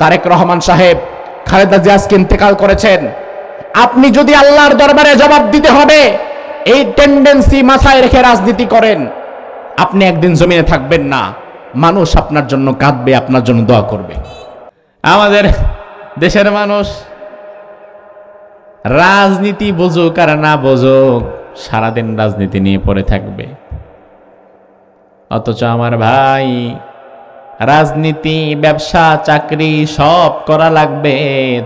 তারেক রহমান সাহেব খালেদা জিয়া আজকে ইন্তেকাল করেছেন। আপনি যদি আল্লাহর দরবারে জবাব দিতে হবে, এই টেন্ডেন্সি মাথায় রেখে রাজনীতি করেন, আপনি একদিন জমিনে থাকবেন না। মানুষ আপনার জন্য কাঁদবে, আপনার জন্য দোয়া করবে। আমাদের দেশের মানুষ রাজনীতি বুঝুক আর না বুঝুক, সারাদিন রাজনীতি নিয়ে পড়ে থাকবে। অথচ আমার ভাই, রাজনীতি, ব্যবসা, চাকরি সব করা লাগবে,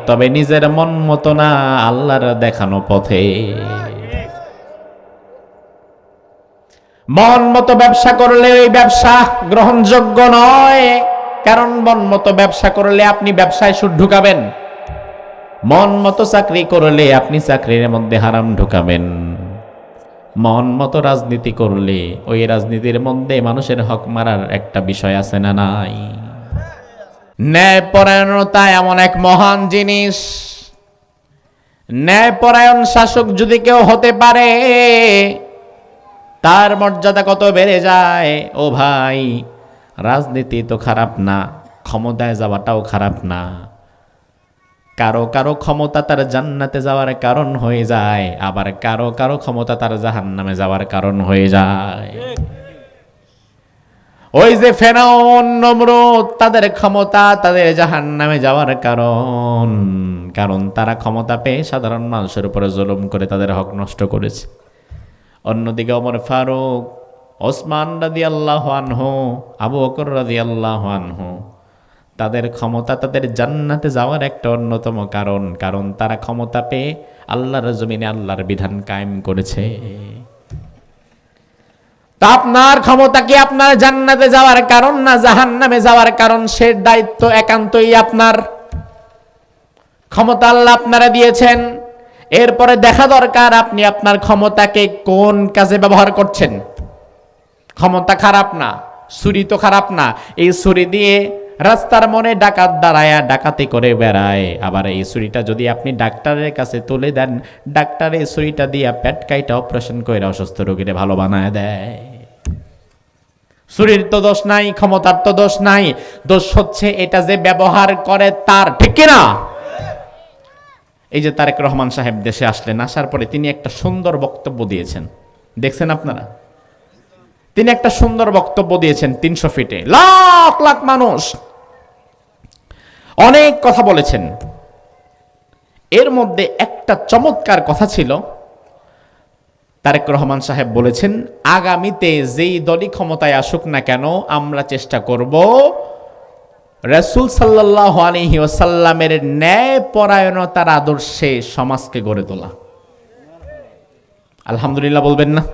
তবে নিজের মন মতো না, আল্লাহর দেখানো পথে। মন মতো ব্যবসা করলে ওই ব্যবসা গ্রহণযোগ্য নয়, কারণ মন মতো ব্যবসা করলে আপনি ব্যবসায় সুদ ঢুকাবেন, মন মতো চাকরি করলে আপনি চাকরির মধ্যে হারাম ঢুকাবেন, মন মতো রাজনীতি করলে ওই রাজনীতির মধ্যে মানুষের হক মারার একটা বিষয় আছে না নাই? ন্যায়পরায়ণতা এমন এক মহান জিনিস। ন্যায়পরায়ণ শাসক যদি কেউ হতে পারে, তার মর্যাদা কত বেড়ে যায়। ও ভাই, রাজনীতি তো খারাপ না, ক্ষমতায় যাওয়াটাও খারাপ না। কারো কারো ক্ষমতা তার জান্নাতে যাওয়ার কারণ হয়ে যায়, আবার কারো কারো ক্ষমতা তার জাহান্নামে যাওয়ার কারণ হয়ে যায়। ওই যে ফেরাউন, নমরুদ, তাদের ক্ষমতা তাদের জাহান্নামে যাওয়ার কারণ, কারণ তারা ক্ষমতা পেয়ে সাধারণ মানুষের উপরে জুলুম করে তাদের হক নষ্ট করেছে। অন্যদিকে ওমর ফারুক, ওসমান রাদিয়াল্লাহু আনহু, আবু বকর রাদিয়াল্লাহু আনহু, তাদের ক্ষমতা তাদের জান্নাতে যাওয়ার একটা অন্যতম কারণ, কারণ তারা ক্ষমতা পেয়ে আল্লাহর জমিনে আল্লাহর বিধান কায়েম করেছে। তা আপনার ক্ষমতা কি আপনার জান্নাতে যাওয়ার কারণ না জাহান্নামে যাওয়ার কারণ? সে দায়িত্ব একান্তই আপনার। ক্ষমতা আল্লাহ আপনারা দিয়েছেন, এরপরে দেখা দরকার আপনি আপনার ক্ষমতাকে কোন কাজে ব্যবহার করছেন। ক্ষমতা খারাপ না, ছুরি তো খারাপ না। এই ছুরি দিয়ে রাস্তার মনে ডাকাত দাঁড়ায়া ডাকাতি করে বেড়ায়, আবার এই ছুরিটা যদি আপনি ডাক্তারের কাছে তুলে দেন, ডাক্তার এই ছুরিটা দিয়ে পেট কাইটা অপারেশন করে অসুস্থ রোগীরে ভালো বানায় দেয়। ছুরির তো দোষ নাই, ক্ষমতার তো দোষ নাই, দোষ হচ্ছে এটা যে ব্যবহার করে তার, ঠিক না? এই যে তারেক রহমান সাহেব দেশে আসলেন, আসার পরে তিনি একটা সুন্দর বক্তব্য দিয়েছেন, দেখছেন আপনারা? তিনি একটা সুন্দর বক্তব্য দিয়েছেন 300 ফিটে, লাখ লাখ মানুষ, অনেক কথা বলেছেন। এর মধ্যে একটা চমৎকার কথা ছিল, তারেক রহমান সাহেব বলেছেন, আগামীতে যেই দলই ক্ষমতায় আসুক না কেন, আমরা চেষ্টা করব রাসূল সাল্লাল্লাহু আলাইহি ওয়াসাল্লামের ন্যায়পরায়ণতার আদর্শে সমাজকে গড়ে তোলা। আলহামদুলিল্লাহ বলবেন না?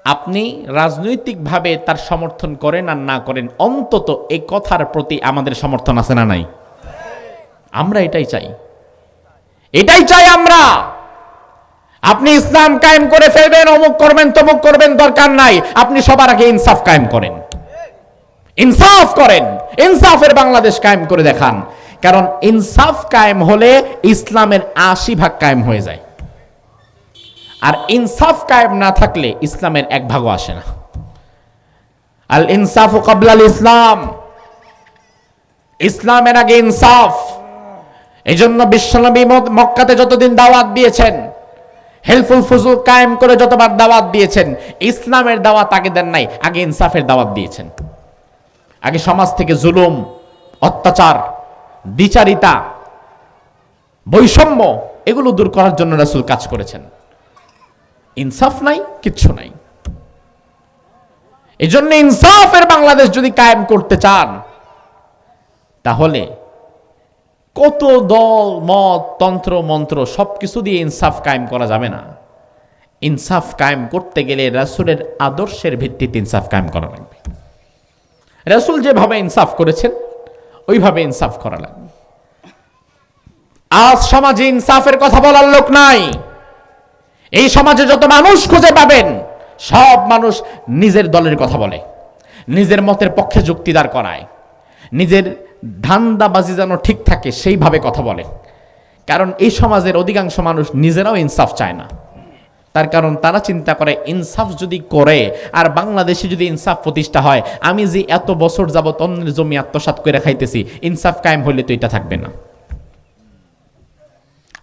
আপনি রাজনৈতিকভাবে তার সমর্থন করেন আর না করেন, অন্তত এই কথার প্রতি আমাদের সমর্থন আছে না নাই? আমরা এটাই চাই, এটাই চাই আমরা। আপনি ইসলাম কায়েম করে ফেলবেন, অমুক করবেন, তমুক করবেন, দরকার নাই। আপনি সবার আগে ইনসাফ কায়েম করেন, ইনসাফ করেন, ইনসাফের বাংলাদেশ কায়েম করে দেখান। কারণ ইনসাফ কায়েম হলে ইসলামের 80% কায়েম হয়ে যায়, আর ইনসাফ কায়েম না থাকলে ইসলামের 1 ভাগও আসে না। আল ইনসাফু ক্বাবলাল ইসলাম, ইসলামের আগে ইনসাফ। এজন্য বিশ্বনবী মক্কাতে যতদিন দাওয়াত দিয়েছেন, হেলফুল ফুজুল কায়েম করে যতবার দাওয়াত দিয়েছেন, ইসলামের দাওয়াত আগে দেন নাই, আগে ইনসাফের দাওয়াত দিয়েছেন। আগে সমাজ থেকে জুলুম, অত্যাচার, দ্বিচারিতা, বৈষম্য এগুলো দূর করার জন্য রাসূল কাজ করেছেন। ইনসাফ নাই, কিচ্ছু নাই। এজন্য ইনসাফের বাংলাদেশ যদি কায়েম করতে চান, তাহলে কত দল মত তন্ত্র মন্ত্র সবকিছু দিয়ে ইনসাফ কায়েম করা যাবে না। ইনসাফ কায়েম করতে গেলে রাসূলের আদর্শের ভিত্তিতে ইনসাফ কায়েম করা লাগবে। রাসূল যেভাবে ইনসাফ করেছেন ওইভাবে ইনসাফ করা লাগবে। আজ সমাজে ইনসাফের কথা বলার লোক নাই। এই সমাজে যত মানুষ খুঁজে পাবেন, সব মানুষ নিজের দলের কথা বলে, নিজের মতের পক্ষে যুক্তি দাঁড় করায়, নিজের ধান্দাবাজি যেন ঠিক থাকে সেইভাবে কথা বলে। কারণ এই সমাজের অধিকাংশ মানুষ নিজেরাও ইনসাফ চায় না, তার কারণ তারা চিন্তা করে ইনসাফ যদি করে আর বাংলাদেশে যদি ইনসাফ প্রতিষ্ঠা হয়, আমি যে এত বছর যাবত অন্যের জমি আত্মসাৎ করে খাইতেছি, ইনসাফ কায়েম হইলে তো এটা থাকবে না।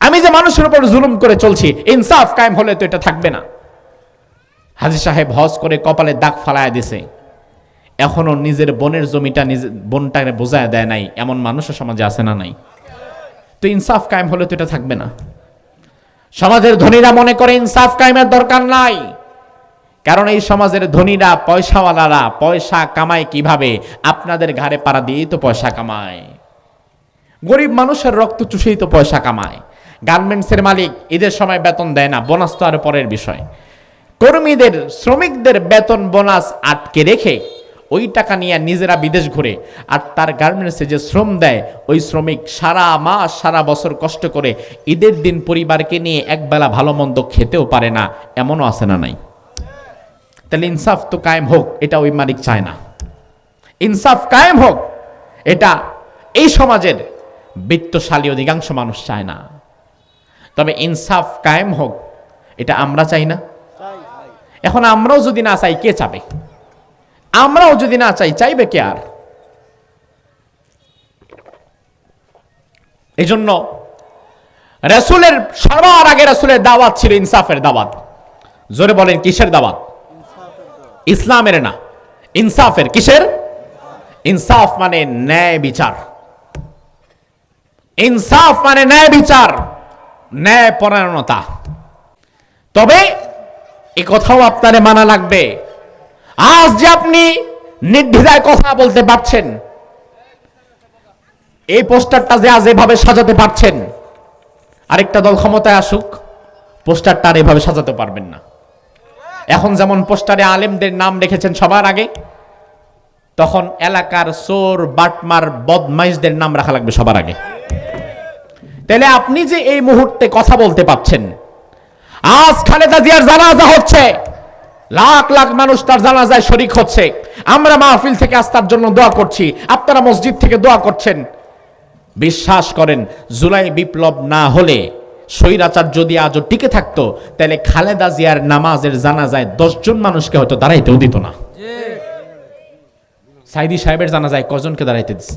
আমি যে মানুষের উপর জুলুম করে চলছি, ইনসাফ কায়েম হলে তো এটা থাকবে না। হাজী সাহেব হজ করে কপালে দাগ ফালায় দিছে, এখনো নিজের বোনের জমিটা নিজের বোনটাকে বোঝায় দেয় নাই, এমন মানুষও সমাজে আছে না নাই? তো ইনসাফ কায়েম হলে তো এটা থাকবে না। সমাজের ধনীরা মনে করে ইনসাফ কায়েমের দরকার নাই, কারণ এই সমাজের ধনীরা পয়সাওয়ালারা পয়সা কামায় কিভাবে? আপনাদের ঘাড়ে পাড়া দিয়েই তো পয়সা কামায়। গরিব মানুষের রক্ত চুষেই তো পয়সা কামায়। গার্মেন্টসের মালিক ঈদের সময় বেতন দেয় না, বোনাস তো আরো পরের বিষয়। কর্মীদের শ্রমিকদের বেতন বোনাস আটকে রেখে ওই টাকা নিয়ে নিজেরা বিদেশ ঘুরে, আর তার গার্মেন্টসে যে শ্রম দেয় ওই শ্রমিক সারা মাস সারা বছর কষ্ট করে ঈদের দিন পরিবারকে নিয়ে একবেলা ভালো মন্দ খেতেও পারে না, এমনও আছে না নাই? তাহলে ইনসাফ তো কায়েম হোক, এটা ওই মালিক চায় না। ইনসাফ কায়েম হোক, এটা এই সমাজের বিত্তশালী অধিকাংশ মানুষ চায় না। তবে ইনসাফ কায়েম হোক, এটা আমরা চাই না? এখন আমরাও যদি না চাই, কে চাবে? আমরাও যদি না চাই, চাইবে কে আর? এই জন্য রাসূলের সবার আগে রাসূলের দাওয়াত ছিল ইনসাফের দাওয়াত। জোরে বলেন, কিসের দাওয়াত? ইসলামের না, ইনসাফের। কিসের? ইনসাফ মানে ন্যায় বিচার। ইনসাফ মানে ন্যায় বিচার, ন্যায় পরায়ণতা। তবে এই কথাও আপনারে মানা লাগবে, আজ যে আপনি নির্দ্বিধায় কথা বলতে পারছেন, এই পোস্টারটা যে আজ এভাবে সাজাতে পারছেন, আরেকটা দল ক্ষমতায় আসুক, পোস্টারটা আর এভাবে সাজাতে পারবেন না। এখন যেমন পোস্টারে আলেমদের নাম রেখেছেন সবার আগে, তখন এলাকার চোর বাটমার বদমাইশদের নাম রাখা লাগবে সবার আগে। তাহলে আপনি যে এই মুহূর্তে কথা বলতে পাচ্ছেন, আজ খালেদা জিয়ার জানাজা হচ্ছে, লাখ লাখ মানুষ তার জানাজায় শরীক হচ্ছে, আমরা মাহফিল থেকে আস্থার জন্য দোয়া করছি, আপনারা মসজিদ থেকে দোয়া করছেন। বিশ্বাস করেন, জুলাই বিপ্লব না হলে, স্বৈরাচার যদি আজও টিকে থাকতো, তাহলে খালেদা জিয়ার নামাজের জানাজায় 10 জন মানুষকে হয়তো দাঁড়াইতেও দিত না। সাইদি সাহেবের জানাজায় কজনকে দাঁড়াইতে দিচ্ছে?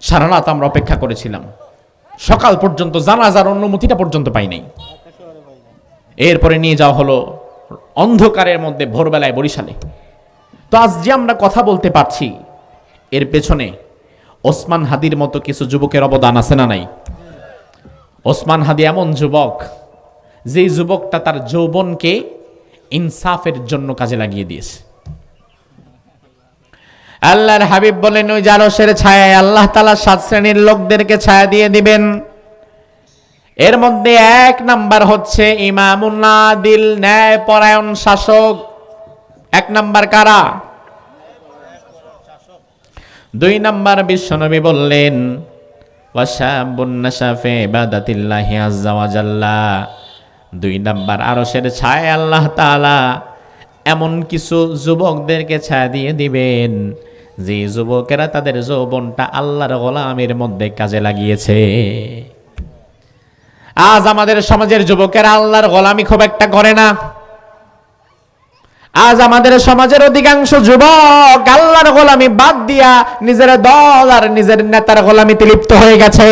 সারা রাত আমরা অপেক্ষা করেছিলাম, সকাল পর্যন্ত জানাজার অনুমতিটা পর্যন্ত পাই নাই। এরপরে নিয়ে যাওয়া হলো অন্ধকারের মধ্যে ভোরবেলায় বরিশালে। তো আজ যে আমরা কথা বলতে পারছি, এর পেছনে ওসমান হাদির মতো কিছু যুবকের অবদান আছে না নাই? ওসমান হাদি এমন যুবক, যে যুবকটা তার যৌবনকে ইনসাফের জন্য কাজে লাগিয়ে দিয়েছে। আল্লাহর হাবিব বলেন, ওই জারশের ছায়ায় আল্লাহ তাআলা 7 শ্রেণীর লোকদেরকে ছায়া দিয়ে দিবেন। এর মধ্যে 1 নাম্বার হচ্ছে ইমামুন আদিল, ন্যায় পরায়ণ শাসক। 1 নাম্বার কারা? 2 নাম্বার বিশ্বনবী বললেন, ওয়াশাবুন নাশা ফি ইবাদাতিল্লাহি আযজা ওয়া জাল্লা। 2 নাম্বার আরশের ছায়ায় আল্লাহ তাআলা এমন কিছু যুবকদেরকে ছায়া দিয়ে দিবেন, যে যুবকেরা তাদের যৌবনটা আল্লাহর গোলামের মধ্যে কাজে লাগিয়েছে। আজ আমাদের সমাজের যুবকেরা আল্লাহর গোলামি খুব একটা করে না। আজ আমাদের সমাজের অধিকাংশ যুবক আল্লাহর গোলামি বাদ দিয়া নিজের দল আর নিজের নেতার গোলামিতে লিপ্ত হয়ে গেছে।